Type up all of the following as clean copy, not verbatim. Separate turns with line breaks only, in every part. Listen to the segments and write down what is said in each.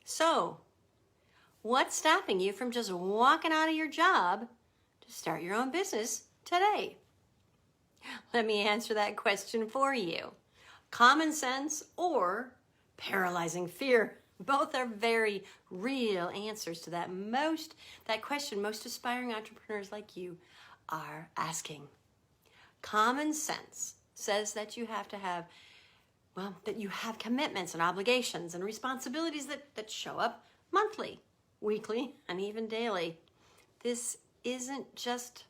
So, what's stopping you from just walking out of your job to start your own business today? Let me answer that question for you. Common sense or paralyzing fear? Both are very real answers to that question most aspiring entrepreneurs like you are asking. Common sense says that you have to have, that you have commitments and obligations and responsibilities that show up monthly, weekly, and even daily. This isn't just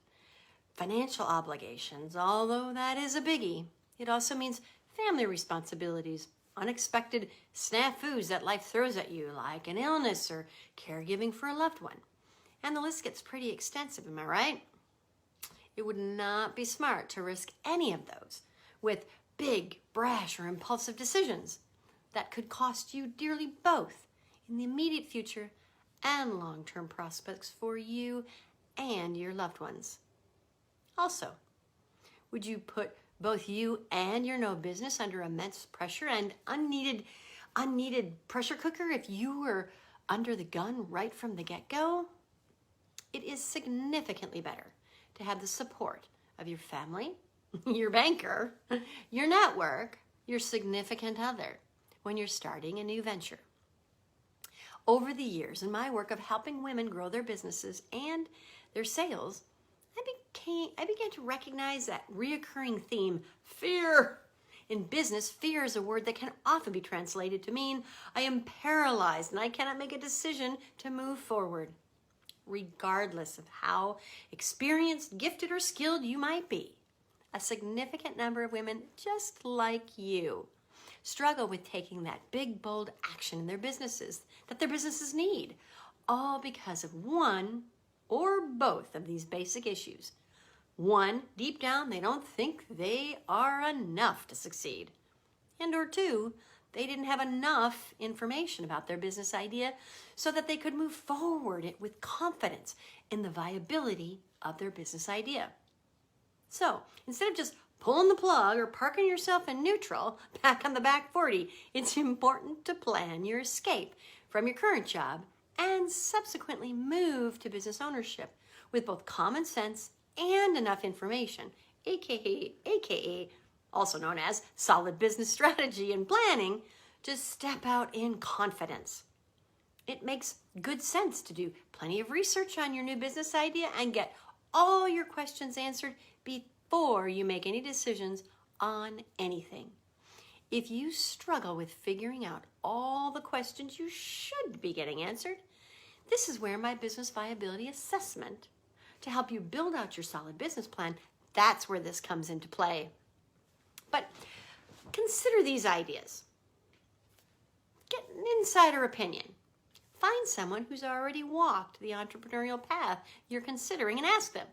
financial obligations, although that is a biggie. It also means family responsibilities, unexpected snafus that life throws at you, like an illness or caregiving for a loved one. And the list gets pretty extensive, am I right? It would not be smart to risk any of those with big, brash, or impulsive decisions that could cost you dearly both in the immediate future and long-term prospects for you and your loved ones. Also, would you put both you and your no business under immense pressure and unneeded pressure cooker if you were under the gun right from the get-go? It is significantly better to have the support of your family, your banker, your network, your significant other when you're starting a new venture. Over the years, in my work of helping women grow their businesses and their sales, I began to recognize that reoccurring theme, fear. In business, fear is a word that can often be translated to mean I am paralyzed and I cannot make a decision to move forward. Regardless of how experienced, gifted, or skilled you might be, a significant number of women just like you struggle with taking that big, bold action in their businesses that their businesses need, all because of one or both of these basic issues. One, deep down, they don't think they are enough to succeed. And or two, they didn't have enough information about their business idea so that they could move forward with confidence in the viability of their business idea. So instead of just pulling the plug or parking yourself in neutral back on the back 40, it's important to plan your escape from your current job and subsequently move to business ownership with both common sense and enough information, aka also known as solid business strategy and planning, to step out in confidence. It makes good sense to do plenty of research on your new business idea and get all your questions answered before you make any decisions on anything. If you struggle with figuring out all the questions you should be getting answered, this is where my business viability assessment to help you build out your solid business plan, that's where this comes into play. But consider these ideas. Get an insider opinion. Find someone who's already walked the entrepreneurial path you're considering and ask them,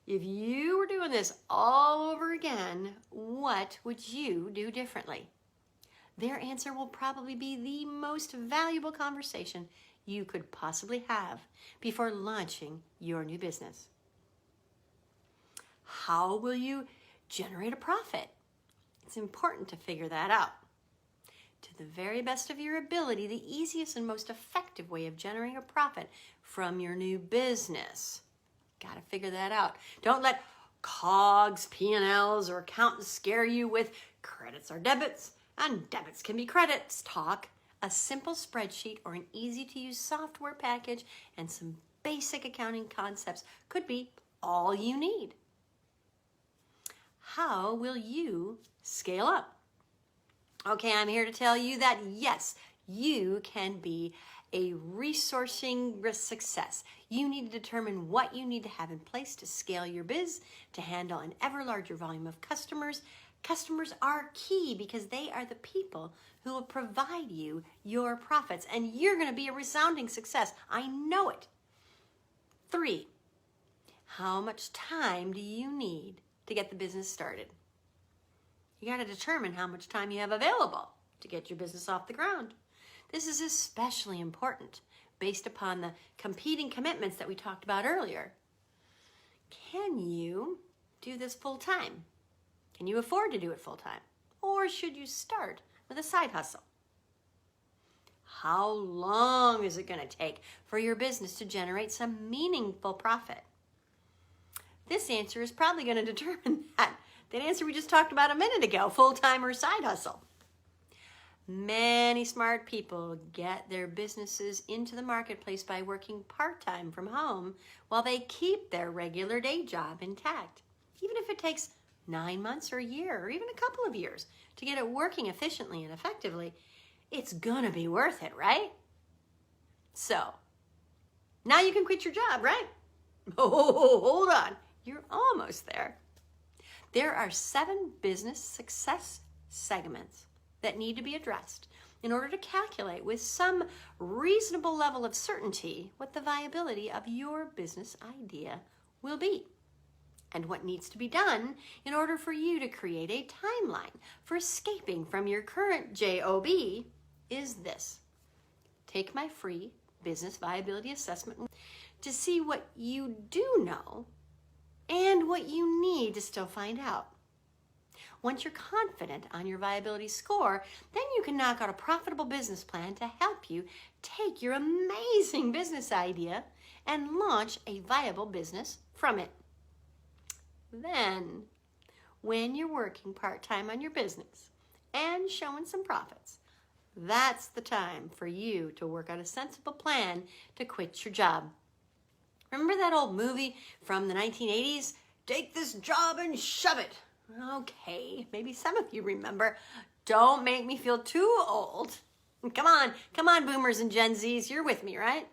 if you were doing this all over again, what would you do differently? Their answer will probably be the most valuable conversation you could possibly have before launching your new business. How will you generate a profit? It's important to figure that out. To the very best of your ability, the easiest and most effective way of generating a profit from your new business. Got to figure that out. Don't let COGS, P&Ls, or accountants scare you with credits or debits, and debits can be credits talk. A simple spreadsheet or an easy-to-use software package and some basic accounting concepts could be all you need. How will you scale up? Okay, I'm here to tell you that yes, you can be a resourcing success. You need to determine what you need to have in place to scale your biz, to handle an ever larger volume of customers. Customers are key because they are the people who will provide you your profits, and you're going to be a resounding success. I know it. 3, how much time do you need to get the business started? You got to determine how much time you have available to get your business off the ground. This is especially important based upon the competing commitments that we talked about earlier. Can you do this full time? Can you afford to do it full time? Or should you start with a side hustle? How long is it going to take for your business to generate some meaningful profit? This answer is probably going to determine that answer we just talked about a minute ago, full-time or side hustle. Many smart people get their businesses into the marketplace by working part-time from home while they keep their regular day job intact, even if it takes 9 months or a year or even a couple of years to get it working efficiently and effectively. It's gonna be worth it, right? So, now you can quit your job, right? Oh, hold on. You're almost there. There are 7 business success segments that need to be addressed in order to calculate with some reasonable level of certainty what the viability of your business idea will be and what needs to be done in order for you to create a timeline for escaping from your current job is this. Take my free business viability assessment to see what you do know and what you need to still find out. Once you're confident on your viability score, then you can knock out a profitable business plan to help you take your amazing business idea and launch a viable business from it. Then, when you're working part-time on your business and showing some profits, that's the time for you to work out a sensible plan to quit your job. Remember that old movie from the 1980s? Take this job and shove it. Okay, maybe some of you remember. Don't make me feel too old. Come on, boomers and Gen Zs, you're with me, right?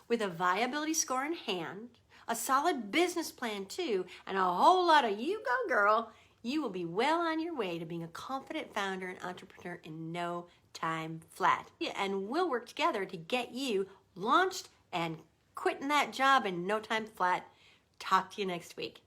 With a viability score in hand, a solid business plan too, and a whole lot of you go girl, you will be well on your way to being a confident founder and entrepreneur in no time flat. And we'll work together to get you launched and quitting that job in no time flat. Talk to you next week.